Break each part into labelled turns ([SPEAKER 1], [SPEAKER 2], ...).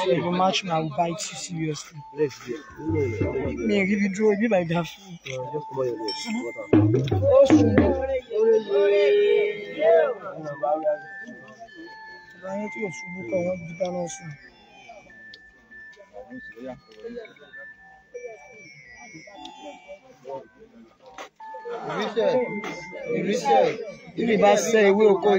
[SPEAKER 1] If you match me, I will bite you seriously. Me give you draw, be like that. If you say we will go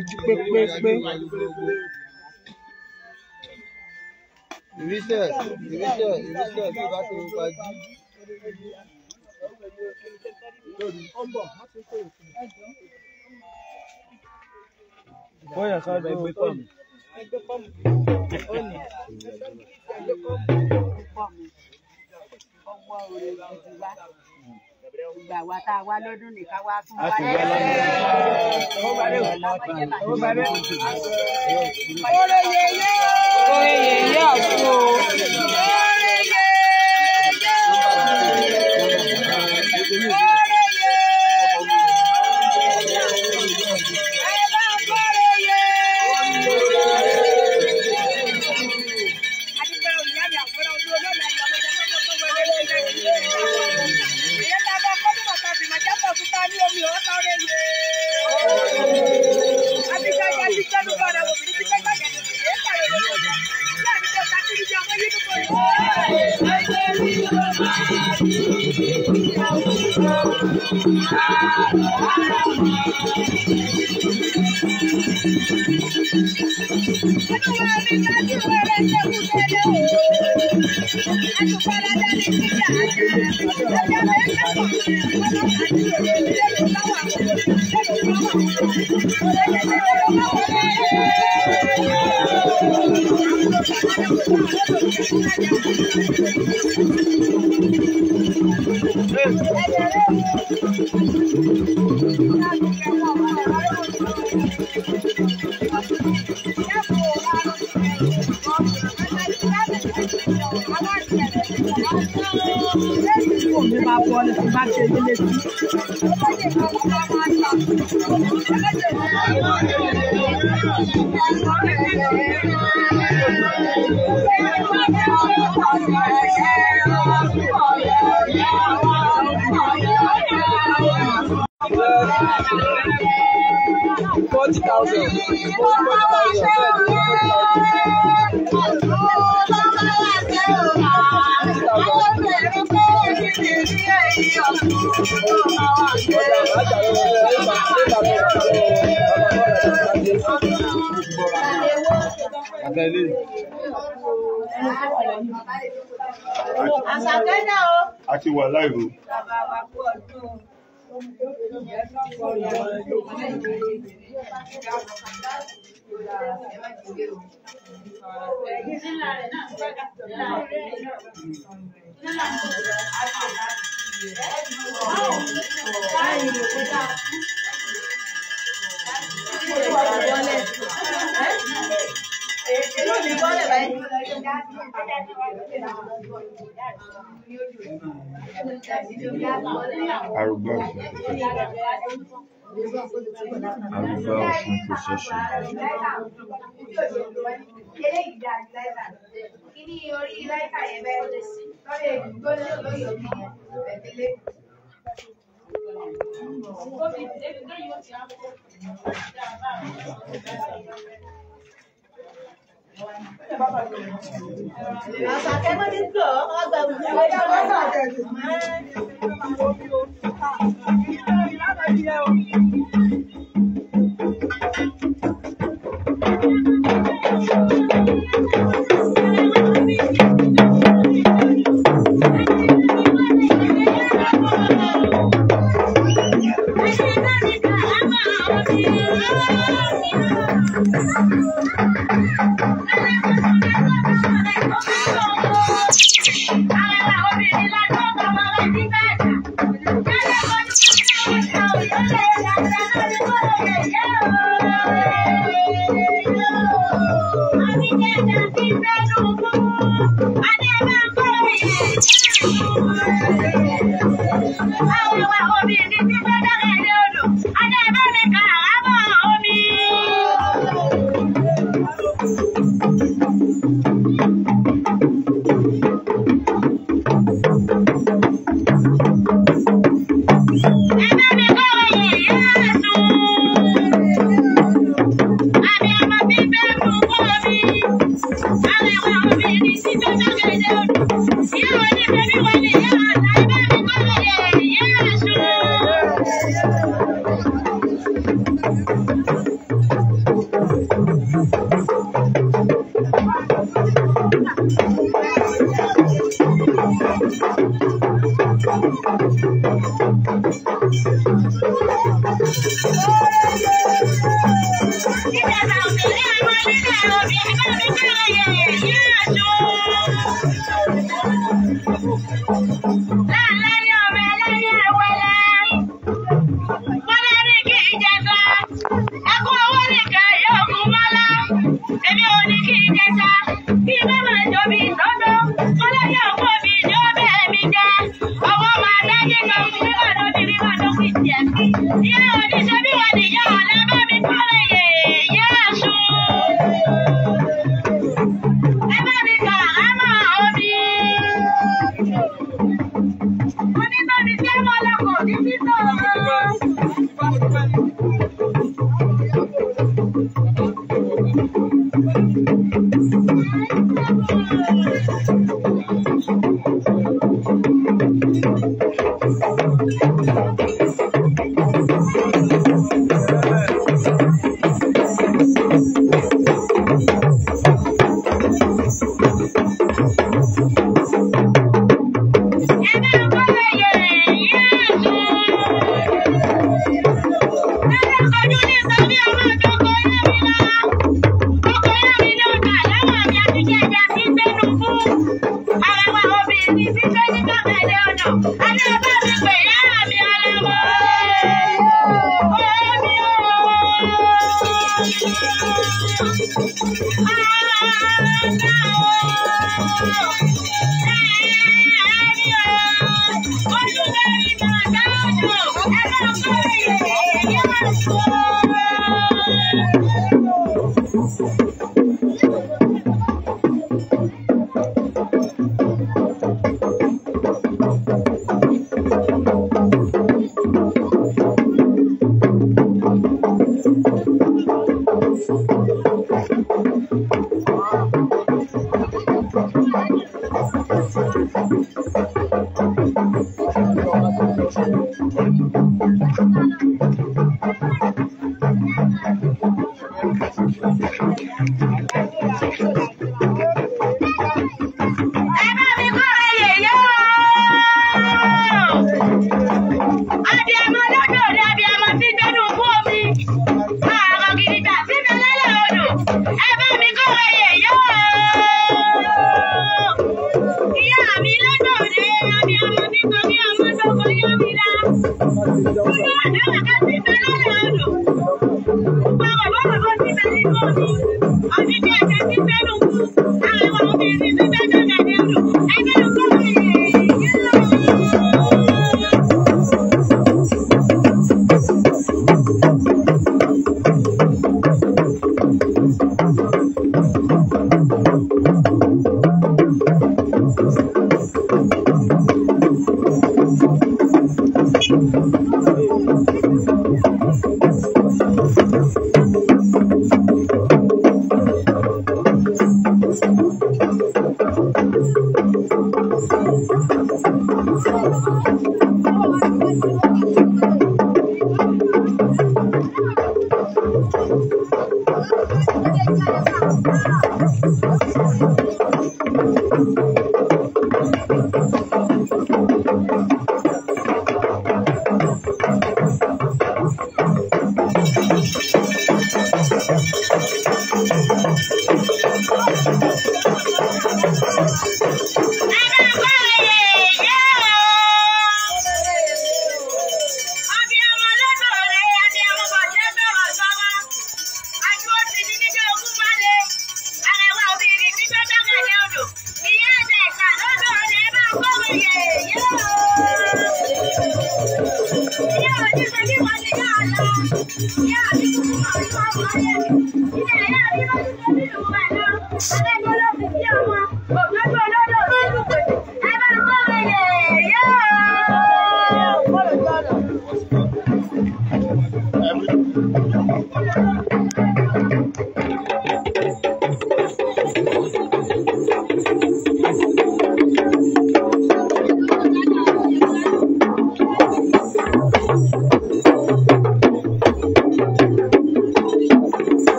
[SPEAKER 2] A ti wà láìrò. Arugbá Ọ̀ṣun procession.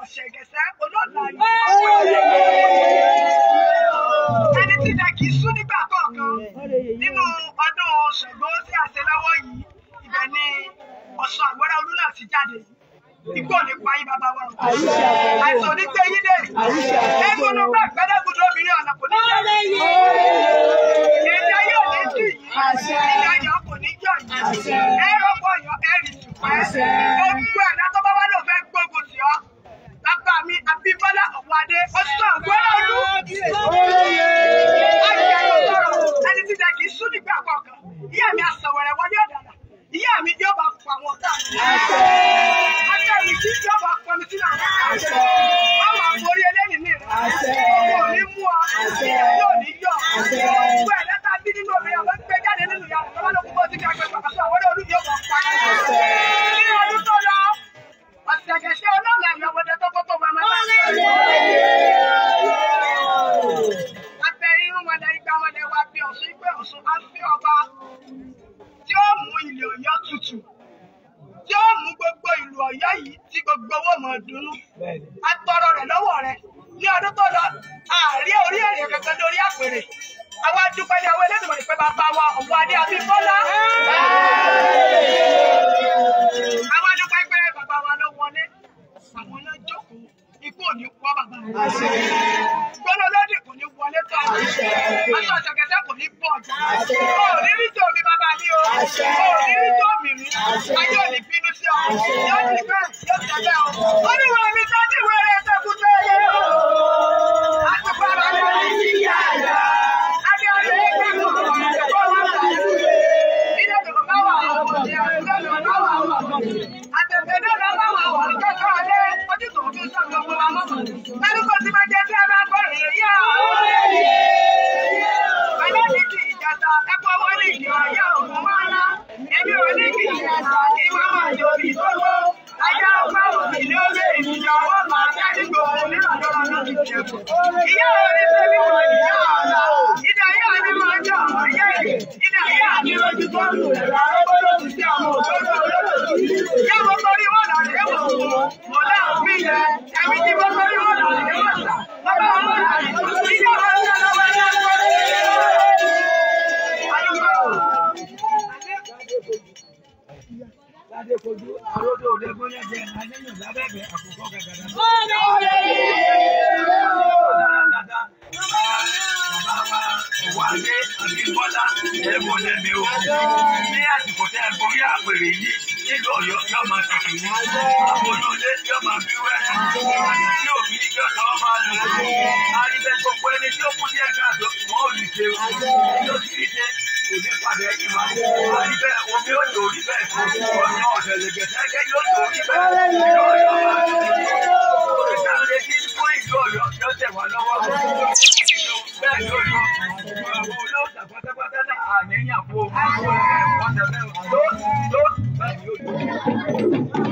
[SPEAKER 3] Ọ̀ṣẹ̀gẹ̀sẹ̀ olóòlà ẹni tí ìdá kìí sún nígbà kọ̀ọ̀kan nínú ọdún ṣùgbọ́n tí a ṣe lọ́wọ́ yìí ibẹ̀ ni Ọ̀ṣun Àgbọ̀dá Olúnà ti jáde ikú òní pa yín bàbá wa àìsàn ní gbé yín dé ẹgbẹ́ ló bá gbẹ́dẹ́gbùdú obìnrin ọ̀nà kò ní jẹ́ èdè ayé òní jù yìí ilé ayọ̀ kò ní jọ yìí ẹ̀rọ pọ̀ yọ ẹ̀rì tùpẹ́ gbogbo ẹ̀dá tó bá wà ló fẹ́ gbógun tì ọ́ bàbá mi Abímbọ́lá Ọ̀wádé Ọ̀ṣun Àgbọ̀dá Olú ẹni tí dẹ kì í sún nígbà kọ̀ọ̀kan ìyá mi àsọ̀wẹ̀rẹ̀ wọlé ọ̀dàdà ìyá mi yóò bá pa àwọn ọ̀tá mi ajá mi kì í yóò bá pọ̀ mi sínú àwọn ọ̀tá mi àwọn àforí eléyìí ní ìrìn kò ní mú ọ yóò ní yọ gbogbo ẹ̀dá tá a bí nínú omi àwọn gbé jáde nínú yàrá tó bá ló kún bó ti ká gbé pàpà sí àwọn olú yóò bá pa ní ọdún tó lọ ọ̀sẹ̀gẹ̀ṣẹ̀ ọlọ́run ẹ̀yọ́ wọlé tó kókó wọn mẹ́ta abẹ́rin mọ̀lẹ́ ìgbà mọ̀lẹ́ wa bí Ọ̀ṣun ìgbé Ọ̀ṣun á fi ọba tí ó mú ilé Ọ̀yọ́ tutù tí ó mú gbogbo ìlú Ọ̀yọ́ yìí tí gbogbo owó mọ̀ dùnnú a tọrọ rẹ̀ lọ́wọ́ rẹ̀ ní ọdún tó lọ àárí orí èrè kankan lórí àpèrè àwa dúpẹ́ ní àwọn elédùnmọ̀ ní pé bàbá wa Ọ̀wádé Abímbọ́lá àwa dúpẹ́ pé bàbá wa ló wọlé àwọn náà jókòó ikú ò ní kú bàbá gbọ́dọ̀ lóde kò ní wọlé tó aṣọ ṣẹ̀kẹ̀tẹ̀ kò ní bọ̀ ọ̀jà ò ní rí tó mi bàbá mi o ò ní rí tó mi rí ayé ò ní bínú sí ọ yóò ti bẹ́ẹ̀ yóò ti bẹ́ẹ̀ o oníwà mi tó ti wẹ̀rẹ̀ ẹ̀sẹ̀kùn tó yẹ o àtùpà rẹ̀ ló ní ìyá àyà adé ọdún ẹgbẹ́ mi ò ní ìjọba wọn là ilé ìdòkò bá wà àwọn ọ̀dẹ́ ilé ìdòkò bá wà àwọn ọ̀dẹ́ àtẹ̀tẹ̀dẹ́ lọ bá wà àwọn ìkẹ́kọ̀ọ́ alẹ́ ojú tó fi sọ̀rọ̀ ọmọ wa mọ̀ lárúkọ tí máa jẹ́ tí ẹ bá gbọ́ rèé yá ọ̀lẹ́ ní kì í jẹta ẹ̀kọ́ wọn ní kì í ọ̀yá òun máa ná èmi ò ní kì í jẹta kí wọ́n máa jọ bí gbogbo ajá ọgbà òbí ní ó lé ìjìyà wọ́n máa fẹ́ ní gbogbo onírànlọ́rọ̀ náà ti jẹ̀kọ̀. ìyá orí ṣe bí wọ́n ìyá ọ̀la ìdá yá ni máa jọ àwọn ìyá èdè ìdá yá ni lójú tó lù rẹ̀ rárá bó ló ti ṣe àwọn òṣèlú olóòtú. yá mo torí wọn là lè wò ó mo láwọn bí yẹ ẹ̀mí tí mo torí wọn là lè wò sà bàbá wọn là lè wò sí ìyá wọn là lọ́wọ́ ẹ̀ Adékojú aródò òdẹ́gbóyè jẹ́ adéyàn lábẹ́bẹ̀ àkókò gàgàdà. Ọ̀wádé Abímbọ́lá ẹ̀bùn lẹ́mi o. Ní àsìkò tẹ́ ẹ borí àpèrè yìí nílùú Ọ̀yọ́ yóò máa ti kì í. Àbójúlé yóò máa fi wẹ́rẹ́. Àti tí òbí yóò náà máa lò. Àríbẹ̀ gbogbo ẹni tí ó kú díẹ̀ káàdó wọn ò ní ṣe o. Yóò sì rí ṣe kò ní padà ẹ̀yìn máa. Àríbẹ̀ omi ó lò rí bẹ́ẹ̀ fún ọ̀nà ọ̀sẹ̀lẹ̀gẹ̀dẹ̀ yóò lò rí bẹ́ẹ̀. Ìgbàlódé tí ń fún ìlú Ọ̀yọ́ yóò tẹ̀ wá lọ́wọ́. Bẹ́ẹ̀ ló lọ, àwọn olóòtú pátápátá náà àníyàn fún àwọn ọ̀sẹ̀ bẹ́ẹ̀ tó bẹ́ẹ̀ yóò lọ.